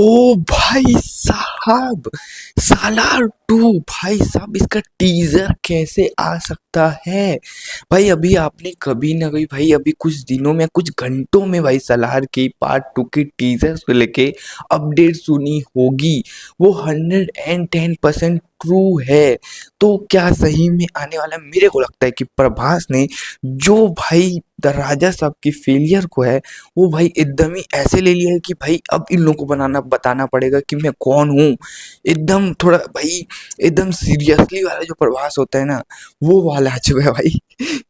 ओ भाई साहब, सालार 2 भाई साहब, इसका टीजर कैसे आ सकता है? भाई अभी आपने कभी ना कभी भाई अभी कुछ दिनों में कुछ घंटों में भाई सालार की पार्ट 2 की टीजर को लेके अपडेट सुनी होगी। वो 110% ट्रू है। तो क्या सही में आने वाला है? मेरे को लगता है कि प्रभास ने जो भाई द राजा साहब की फेलियर को है वो भाई एकदम ही ऐसे ले लिया है कि भाई अब इन लोगों को बताना पड़ेगा कि मैं कौन हूँ। एकदम थोड़ा भाई एकदम सीरियसली वाला जो प्रभास होता है ना, वो वाला आ चुका है भाई।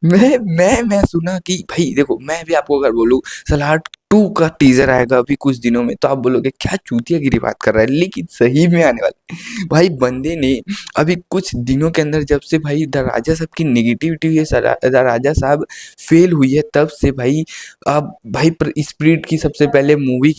मैं सुना कि भाई देखो, मैं भी आपको अगर बोलूँ सलार 2 का टीजर आएगा अभी कुछ दिनों में, तो आप बोलोगे क्या चूतियागिरी बात कर रहा है, लेकिन सही में आने वाला है। भाई बंदे ने अभी कुछ दिनों के अंदर जब से भाई द राजा साहब की नेगेटिविटी हुई है, द राजा साहब फेल हुई है, तब से भाई अब भाई स्प्रिट की सबसे पहले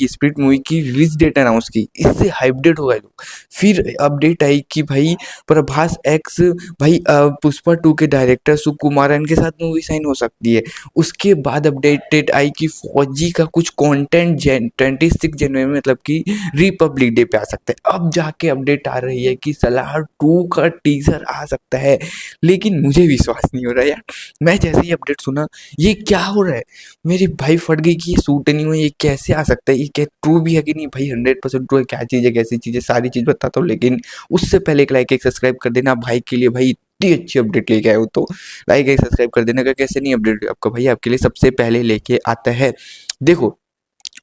स्प्रिट मूवी की रिलीज डेट अनाउंस की, इससे हाइपडेट हो गए लोग। फिर अपडेट आई कि भाई प्रभास एक्स भाई पुष्पा 2 के डायरेक्टर सुकुमारन के साथ मूवी साइन हो सकती है। उसके बाद अपडेटेड आई कि फौजी का कुछ कंटेंट 26 जनवरी में, मतलब कि रिपब्लिक डे पे आ सकता है। अब जाके अपडेट आ रही है कि सलार 2 का टीजर आ सकता है, लेकिन मुझे विश्वास नहीं हो रहा यार। मैं जैसे ही अपडेट सुना, ये क्या हो रहा है, मेरी भाई फट गई कि ये सूट नहीं हुआ, ये कैसे आ सकता है, ये क्या ट्रू भी है कि नहीं भाई? 100% ट्रू है। क्या चीज़ है, कैसी चीज़ है, सारी चीज़ बताता हूँ, लेकिन उससे पहले एक लाइक एक सब्सक्राइब कर देना भाई के लिए। भाई इतनी अच्छी अपडेट लेके आए हो तो लाइक एक सब्सक्राइब कर देना। का कैसे नहीं अपडेट आपका भाई आपके लिए सबसे पहले लेके आता है। देखो,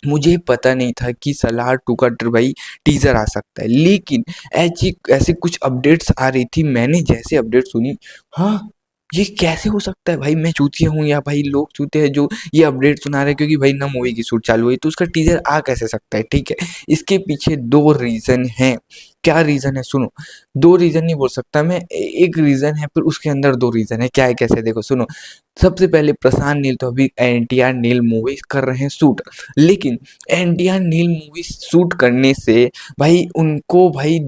मुझे पता नहीं था कि सलार 2 का भाई टीजर आ सकता है, लेकिन ऐसी ऐसे कुछ अपडेट्स आ रही थी। मैंने जैसे अपडेट सुनी, हाँ ये कैसे हो सकता है भाई, मैं चूतिया हूँ या भाई लोग चूते हैं जो ये अपडेट सुना रहे हैं? क्योंकि भाई ना मूवी की शूट चालू हुई तो उसका टीजर आ कैसे सकता है? ठीक है, इसके पीछे दो रीजन हैं। क्या रीजन है सुनो, दो रीजन नहीं बोल सकता मैं, एक रीजन है फिर उसके अंदर दो रीजन है। क्या है कैसे, देखो सुनो। सबसे पहले प्रशांत नील तो अभी एनटीआर नील मूवी कर रहे हैं शूट, लेकिन एनटीआर नील मूवी शूट करने से भाई उनको भाई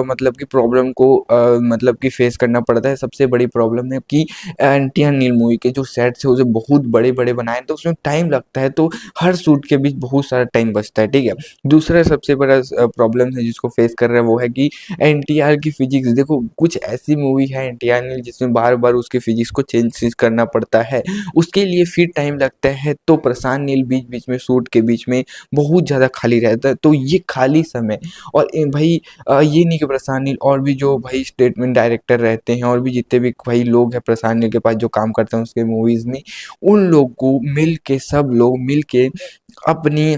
मतलब कि प्रॉब्लम को मतलब कि फेस करना पड़ता है। सबसे बड़ी प्रॉब्लम है कि एनटीआर नील मूवी के जो सेट्स है उसे बहुत बड़े बड़े बनाए, तो उसमें टाइम लगता है, तो हर शूट के बीच बहुत सारा टाइम बचता है। ठीक है, दूसरा सबसे बड़ा प्रॉब्लम है जिसको फेस कर रहे हैं वो है कि एनटीआर की फिजिक्स। देखो, कुछ ऐसी मूवी है एनटीआर नील जिसमें बार बार उसकी फिजिक्स को चेंज करना पड़ता है, उसके लिए फिर टाइम लगता है। तो प्रशांत नील बीच बीच में शूट के बीच में बहुत ज़्यादा खाली रहता है, तो ये खाली समय और भाई ये नहीं कि प्रशांत नील, और भी जो भाई स्टेटमेंट डायरेक्टर रहते हैं और भी जितने भी भाई लोग हैं प्रशांत नील के पास जो काम करते हैं उसके मूवीज़ में, उन लोग को मिल के, सब लोग मिल के अपनी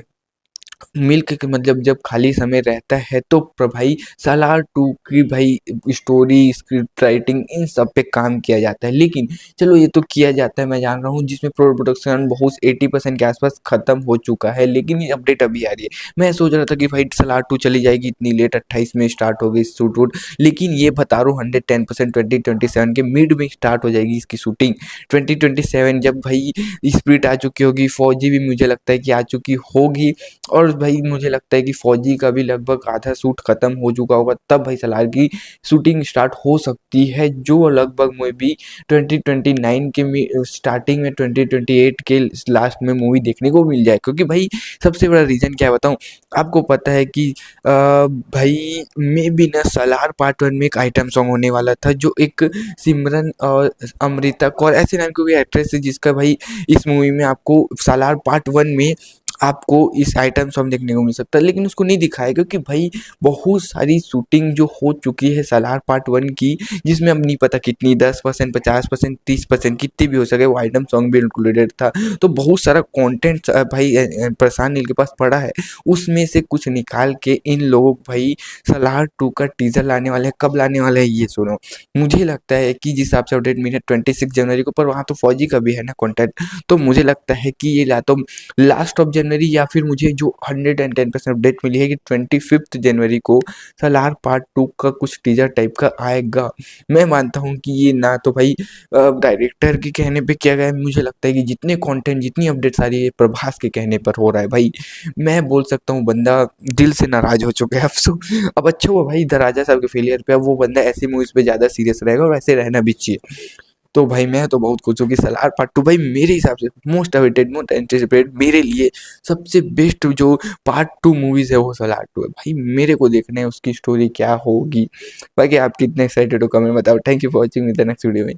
मिल्क के मतलब जब खाली समय रहता है तो भाई सालार 2 की भाई स्टोरी, स्क्रिप्ट राइटिंग, इन सब पे काम किया जाता है। लेकिन चलो ये तो किया जाता है, मैं जान रहा हूँ, जिसमें प्रोडक्शन बहुत 80% के आसपास खत्म हो चुका है, लेकिन ये अपडेट अभी आ रही है। मैं सोच रहा था कि भाई सालार 2 चली जाएगी, इतनी लेट 28 में स्टार्ट हो गई शूट वूट, लेकिन ये बता रहा हूँ 110% 2027 के मिड में स्टार्ट हो जाएगी इसकी शूटिंग। 2027 जब भाई स्प्रिट आ चुकी होगी, फौजी भी मुझे लगता है कि आ चुकी होगी, और भाई मुझे लगता है कि फौजी का भी लगभग आधा शूट खत्म हो चुका होगा, तब भाई सलार की शूटिंग स्टार्ट हो सकती है, जो लगभग में भी 2029 के स्टार्टिंग में 2028 के लास्ट में मूवी देखने को मिल जाए। क्योंकि भाई सबसे बड़ा रीज़न क्या बताऊँ आपको, पता है कि भाई मे बी ना सलार पार्ट 1 में एक आइटम सॉन्ग होने वाला था, जो एक सिमरन और अमृता कौर ऐसे नाम की कोई एक्ट्रेस है, जिसका भाई इस मूवी में आपको सालार पार्ट 1 में आपको इस आइटम सॉन्ग देखने को मिल सकता है, लेकिन उसको नहीं दिखाया क्योंकि भाई बहुत सारी शूटिंग जो हो चुकी है सालार पार्ट 1 की, जिसमें अब नहीं पता कितनी 10%, 50%, 30% कितनी भी हो सके, वो आइटम सॉन्ग भी इंक्लूडेड था। तो बहुत सारा कंटेंट भाई प्रशांत नील के पास पड़ा है, उसमें से कुछ निकाल के इन लोगों भाई सालार 2 का टीजर लाने वाले हैं। कब लाने वाले हैं ये सुनो, मुझे लगता है कि जिस हिसाब से अपडेट मिली है 26 जनवरी को, पर वहाँ तो फौजी का भी है ना कॉन्टेंट, तो मुझे लगता है कि ये ला तो लास्ट ऑफ जनवरी, या फिर मुझे जो 110% अपडेट मिली है कि 25 जनवरी को सालार पार्ट 2 का कुछ टीजर टाइप का आएगा। मैं मानता हूँ कि ये ना तो भाई डायरेक्टर के कहने पे किया गया है, मुझे लगता है कि जितने कंटेंट, जितनी अपडेट्स आ रही है प्रभास के कहने पर हो रहा है। भाई मैं बोल सकता हूँ बंदा दिल से नाराज हो चुका है। अफसोस, अब अच्छा हुआ भाई द राजा साहब के फेलियर पे, अब वो बंदा ऐसी मूवीज पे ज़्यादा सीरियस रहेगा और ऐसे रहना भी चाहिए। तो भाई मैं तो बहुत खुश हूँ कि सलार पार्ट 2 भाई मेरे हिसाब से मोस्ट अवेटेड मोस्ट एंटिसिपेटेड मेरे लिए सबसे बेस्ट जो पार्ट 2 मूवीज है वो सलार 2 है भाई। मेरे को देखना है उसकी स्टोरी क्या होगी। बाकी आप कितने एक्साइटेड हो कमेंट बताओ। थैंक यू फॉर वॉचिंग, मिलते हैं नेक्स्ट वीडियो में।